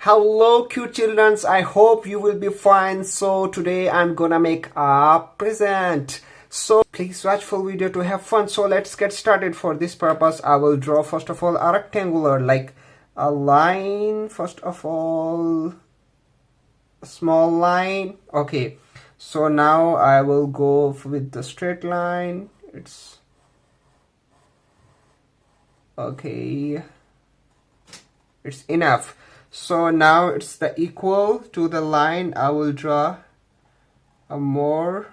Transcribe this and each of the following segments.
Hello cute childrens, I hope you will be fine. So today I'm gonna make a present, so please watch full video to have fun. So let's get started. For this purpose I will draw first of all a rectangular, like a line. First of all, a small line. Okay, so now I will go with the straight line. It's okay, it's enough. So now it's the equal to the line. I will draw a more.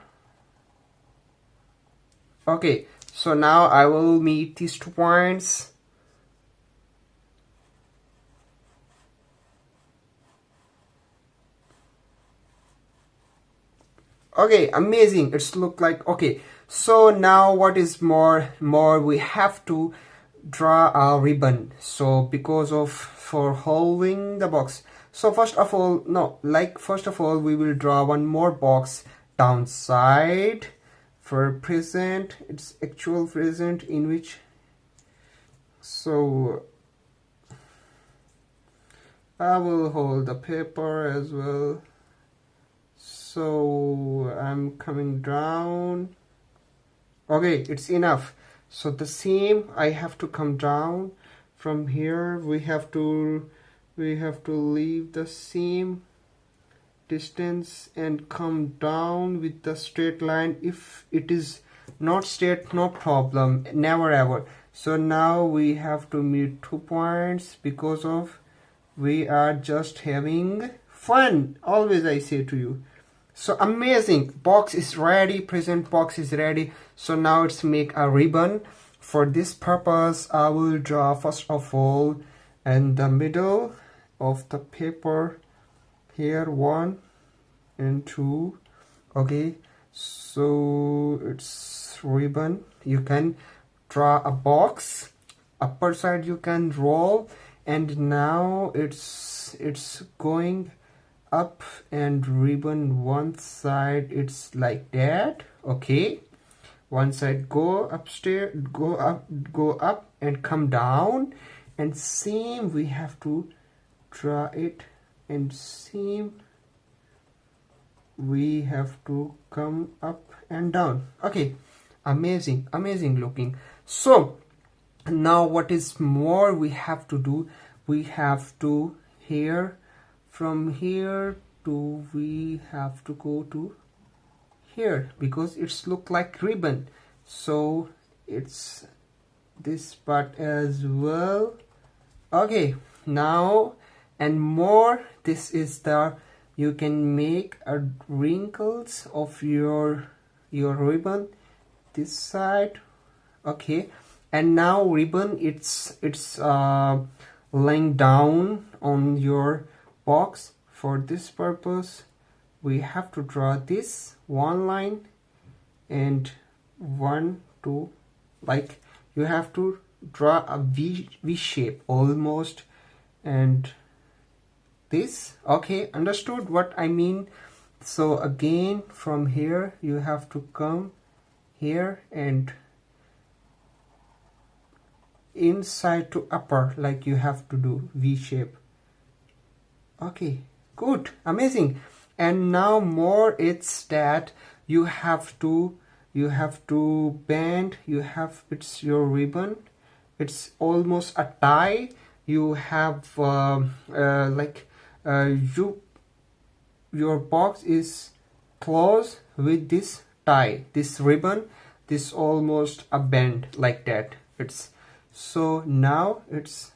Okay, so now I will meet these 2 points. Okay, amazing. It's look like okay. So now what is more we have to draw a ribbon. So because of for holding the box. So first of all we will draw one more box downside for present. It's actual present in which, so I will hold the paper as well. So I'm coming down. Okay, it's enough. So the same, I have to come down from here. We have to leave the same distance and come down with the straight line. If it is not straight, no problem, never ever. So now we have to meet 2 points because of we are just having fun. Always I say to you. So amazing, box is ready, present box is ready. So now let's make a ribbon. For this purpose I will draw first of all in the middle of the paper here 1 and 2. Okay, so it's ribbon. You can draw a box, upper side you can roll, and now it's going up and ribbon one side. It's like that. Okay, one side go upstairs, go up and come down, and same we have to draw it, and same we have to come up and down. Okay, amazing looking. So now what is more we have to do, we have to here, from here to, we have to go to here because it's look like ribbon. So it's this part as well. Okay, now and more, this is the, you can make a wrinkles of your ribbon this side. Okay, and now ribbon it's laying down on your box. For this purpose we have to draw this one line and 1 2, like you have to draw a V shape almost, and this. Okay, understood what I mean? So again from here you have to come here and inside to upper, like you have to do V shape. Okay, good, amazing. And now more, it's that you have to bend, it's your ribbon, it's almost a tie. You have your box is closed with this tie, this ribbon, this almost a bend like that. It's so now it's,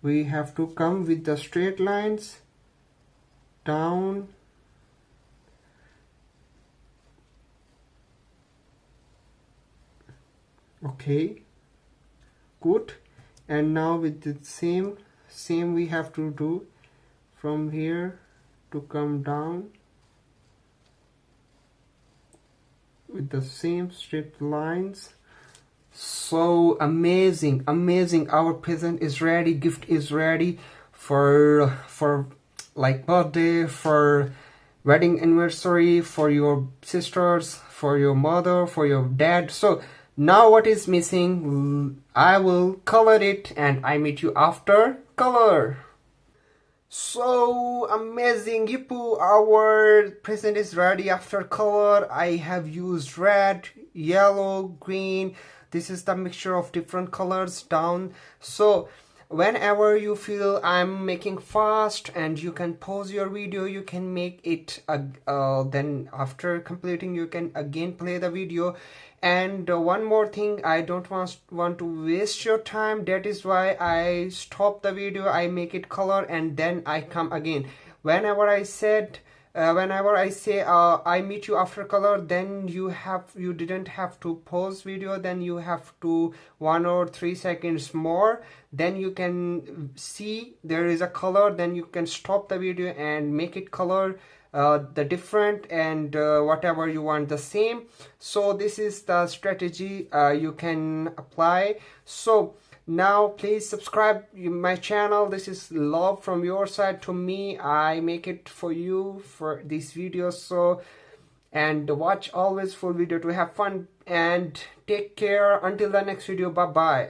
we have to come with the straight lines down. Okay, good. And now with the same we have to do from here to come down with the same straight lines. So amazing, our present is ready, gift is ready for like birthday, for wedding anniversary, for your sisters, for your mother, for your dad. So now what is missing, I will color it and I meet you after color. So amazing, Yipu, our present is ready. After color, I have used red, yellow, green. This is the mixture of different colors down. So whenever you feel I'm making fast and you can pause your video, you can make it then after completing you can again play the video. And one more thing, I don't want to waste your time. That is why I stop the video, I make it color, and then I come again. Whenever I say I meet you after color, then you didn't have to pause video, then you have to 1 or 3 seconds more, then you can see there is a color, then you can stop the video and make it color the different, and whatever you want the same. So this is the strategy you can apply. So now please subscribe my channel. This is love from your side to me. I make it for you for these videos. So, and watch always full video to have fun, and take care until the next video. Bye bye.